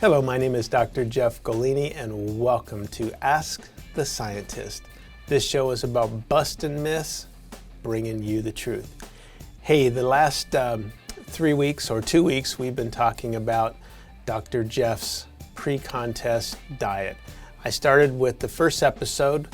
Hello, my name is Dr. Jeff Golini, and welcome to Ask the Scientist. This show is about busting myths, bringing you the truth. Hey, the last 3 weeks or 2 weeks, we've been talking about Dr. Jeff's pre-contest diet. I started with the first episode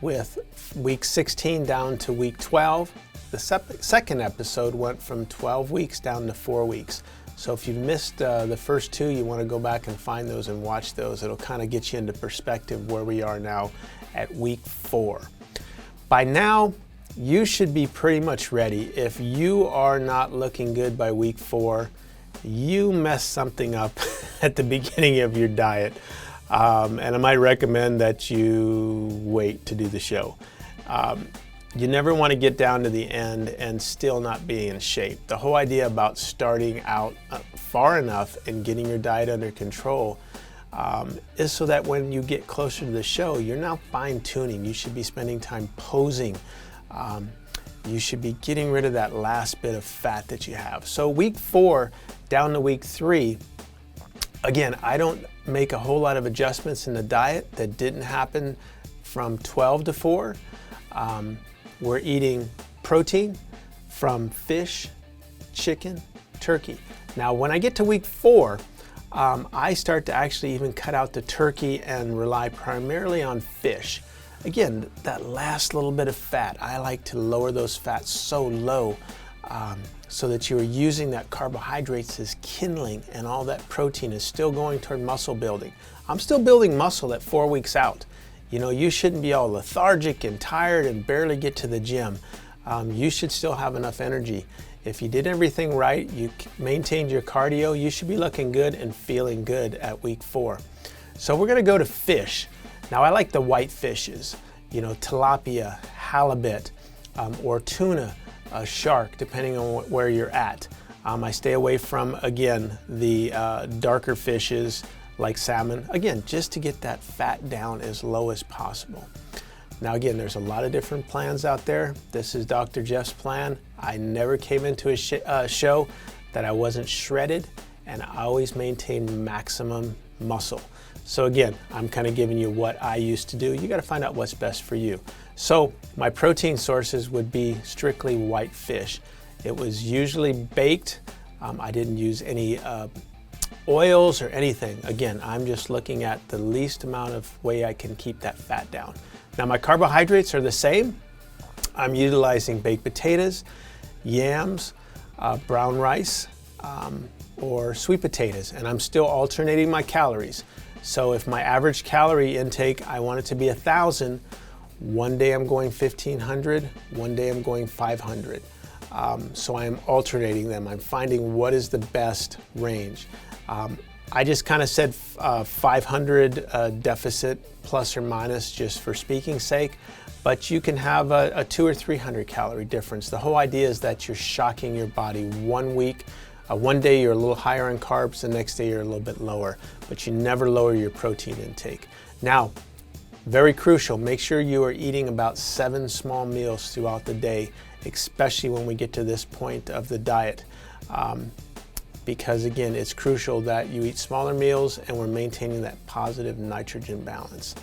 with week 16 down to week 12. The second episode went from 12 weeks down to 4 weeks. So if you've missed the first two, you want to go back and find those and watch those. It'll kind of get you into perspective where we are now at week 4. By now, you should be pretty much ready. If you are not looking good by week 4, you messed something up at the beginning of your diet. And I might recommend that you wait to do the show. You never want to get down to the end and still not be in shape. The whole idea about starting out far enough and getting your diet under control is so that when you get closer to the show, you're now fine-tuning. You should be spending time posing. You should be getting rid of that last bit of fat that you have. So week 4 down to week 3, again, I don't make a whole lot of adjustments in the diet that didn't happen from 12 to 4. We're eating protein from fish, chicken, turkey. Now, when I get to week 4, I start to actually even cut out the turkey and rely primarily on fish. Again, that last little bit of fat, I like to lower those fats so low so that you're using that carbohydrates as kindling and all that protein is still going toward muscle building. I'm still building muscle at 4 weeks out. You know, you shouldn't be all lethargic and tired and barely get to the gym. You should still have enough energy. If you did everything right, you maintained your cardio, you should be looking good and feeling good at week 4. So we're gonna go to fish. Now I like the white fishes, you know, tilapia, halibut, or tuna, shark, depending on where you're at. I stay away from, again, the darker fishes, like salmon, again, just to get that fat down as low as possible. Now again, there's a lot of different plans out there. This is Dr. Jeff's plan. I never came into a show that I wasn't shredded, and I always maintained maximum muscle. So again, I'm kind of giving you what I used to do. You got to find out what's best for you. So my protein sources would be strictly white fish. It was usually baked. I didn't use any oils or anything. Again, I'm just looking at the least amount of way I can keep that fat down. Now my carbohydrates are the same. I'm utilizing baked potatoes, yams, brown rice, or sweet potatoes, and I'm still alternating my calories. So if my average calorie intake, I want it to be 1,000, one day I'm going 1,500, one day I'm going 500. So I'm alternating them. I'm finding what is the best range. I just kind of said 500 deficit plus or minus just for speaking sake, but you can have a 200 or 300 calorie difference. The whole idea is that you're shocking your body 1 week. One day you're a little higher on carbs, the next day you're a little bit lower, but you never lower your protein intake. Now, very crucial, make sure you are eating about 7 small meals throughout the day, especially when we get to this point of the diet. Because again, it's crucial that you eat smaller meals and we're maintaining that positive nitrogen balance.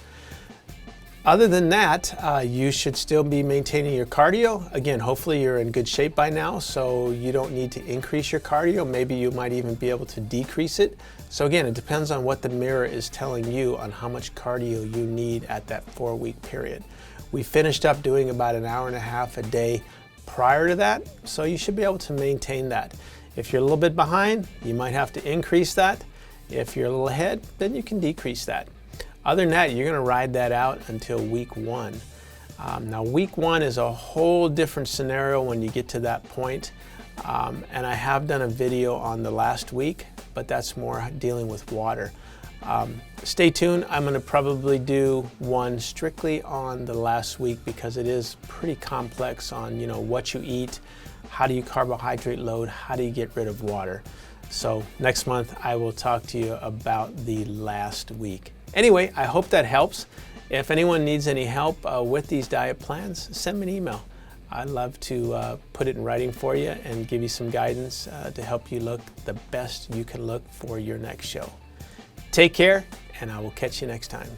Other than that, you should still be maintaining your cardio. Again, hopefully you're in good shape by now, so you don't need to increase your cardio. Maybe you might even be able to decrease it. So again, it depends on what the mirror is telling you on how much cardio you need at that 4-week period. We finished up doing about an hour and a half a day prior to that, so you should be able to maintain that. If you're a little bit behind, you might have to increase that. If you're a little ahead, then you can decrease that. Other than that, you're gonna ride that out until week 1. Now week 1 is a whole different scenario when you get to that point. And I have done a video on the last week, but that's more dealing with water. Stay tuned, I'm gonna probably do one strictly on the last week because it is pretty complex on, you know, what you eat, how do you carbohydrate load, how do you get rid of water. So next month I will talk to you about the last week. Anyway, I hope that helps. If anyone needs any help with these diet plans, send me an email. I'd love to put it in writing for you and give you some guidance to help you look the best you can look for your next show. Take care, and I will catch you next time.